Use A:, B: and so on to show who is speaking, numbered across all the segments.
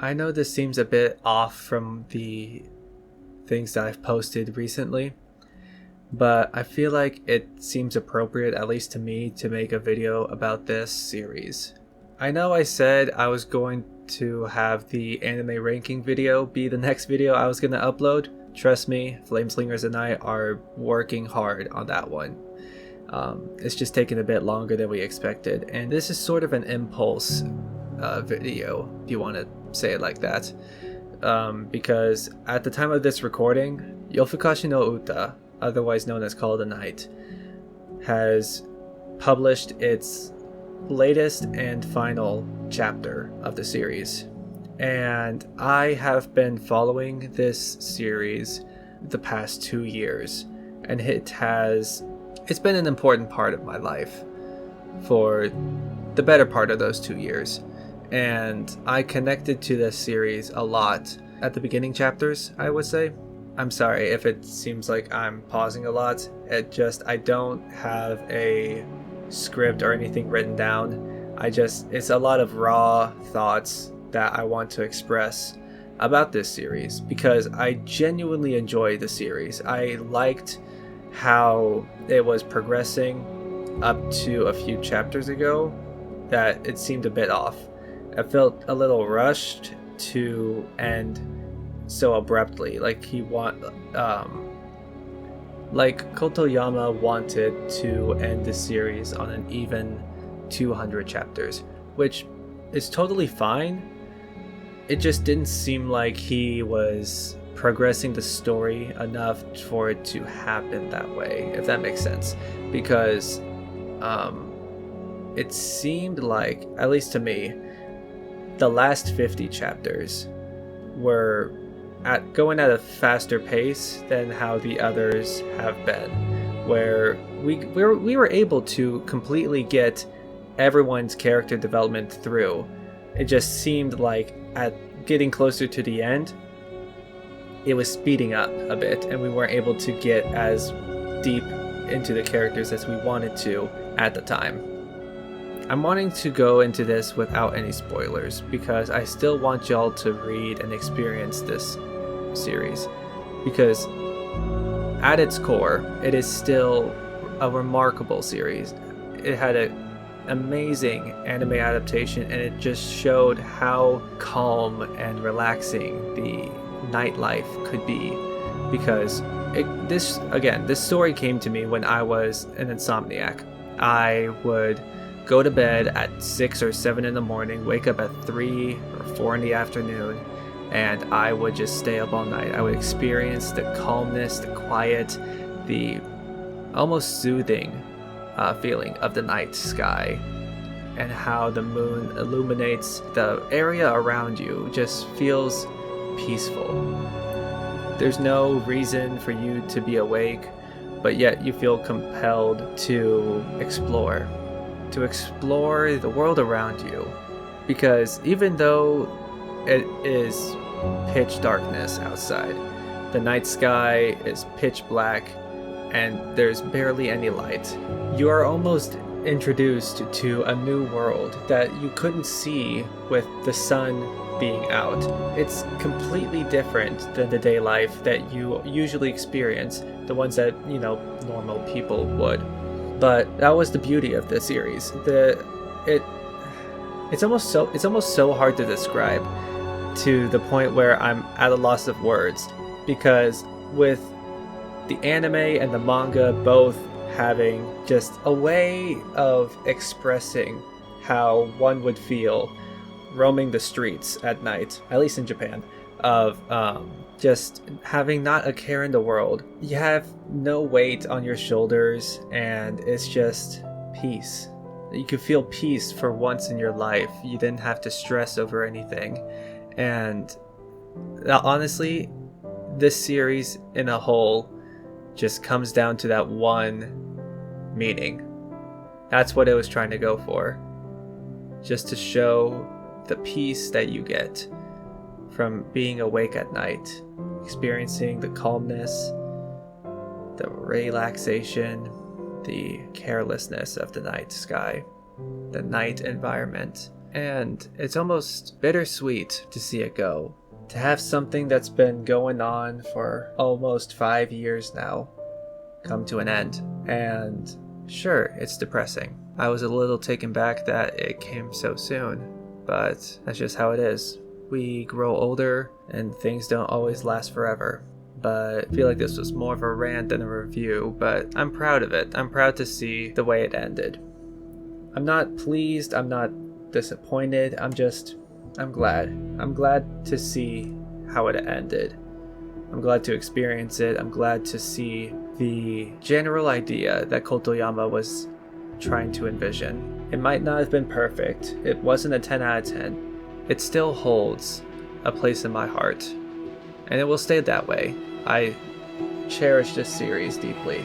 A: I know this seems a bit off from the things that I've posted recently, but I feel like it seems appropriate, at least to me, to make a video about this series. I know I said I was going to have the anime ranking video be the next video I was going to upload. Trust me, Flameslingers and I are working hard on that one. It's just taking a bit longer than we expected, and this is sort of an impulse video, if you want to say it like that, because at the time of this recording, Yofukashi no Uta, otherwise known as Call of the Night, has published its latest and final chapter of the series, and I have been following this series the past 2 years, and it's been an important part of my life for the better part of those 2 years. And I connected to this series a lot at the beginning chapters, I would say. I'm sorry if it seems like I'm pausing a lot. I don't have a script or anything written down. It's a lot of raw thoughts that I want to express about this series because I genuinely enjoy the series. I liked how it was progressing up to a few chapters ago that it seemed a bit off. I felt a little rushed to end so abruptly, like Kotoyama wanted to end the series on an even 200 chapters, which is totally fine. It just didn't seem like he was progressing the story enough for it to happen that way, if that makes sense, because it seemed like, at least to me, the last 50 chapters were going at a faster pace than how the others have been, where we were able to completely get everyone's character development through. It just seemed like at getting closer to the end, it was speeding up a bit, and we weren't able to get as deep into the characters as we wanted to at the time. I'm wanting to go into this without any spoilers because I still want y'all to read and experience this series, because at its core, it is still a remarkable series. It had an amazing anime adaptation, and it just showed how calm and relaxing the nightlife could be, because this story came to me when I was an insomniac. I would go to bed at 6 or 7 in the morning, wake up at 3 or 4 in the afternoon, and I would just stay up all night. I would experience the calmness, the quiet, the almost soothing feeling of the night sky, and how the moon illuminates the area around you. Just feels peaceful. There's no reason for you to be awake, but yet you feel compelled to explore the world around you, because even though it is pitch darkness outside, the night sky is pitch black and there's barely any light, you are almost introduced to a new world that you couldn't see with the sun being out. It's completely different than the day life that you usually experience, the ones that, normal people would. But that was the beauty of the series. It's almost so hard to describe, to the point where I'm at a loss of words, because with the anime and the manga both having just a way of expressing how one would feel roaming the streets at night, at least in Japan, of just having not a care in the world. You have no weight on your shoulders, and it's just peace. You could feel peace for once in your life. You didn't have to stress over anything. And honestly, this series in a whole just comes down to that one meaning. That's what it was trying to go for. Just to show the peace that you get from being awake at night, experiencing the calmness, the relaxation, the carelessness of the night sky, the night environment, and it's almost bittersweet to see it go. To have something that's been going on for almost 5 years now come to an end. And sure, it's depressing. I was a little taken back that it came so soon, but that's just how it is. We grow older and things don't always last forever. But I feel like this was more of a rant than a review, but I'm proud of it. I'm proud to see the way it ended. I'm not pleased, I'm not disappointed, I'm glad. I'm glad to see how it ended. I'm glad to experience it. I'm glad to see the general idea that Kotoyama was trying to envision. It might not have been perfect. It wasn't a 10 out of 10. It still holds a place in my heart. And it will stay that way. I cherish this series deeply.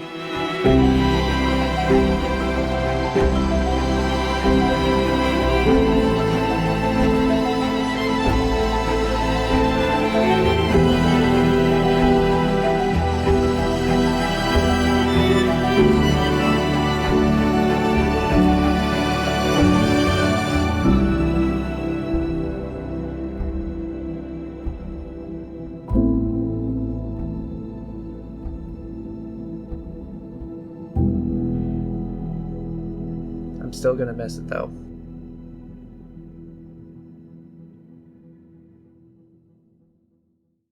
A: I'm still gonna miss it though.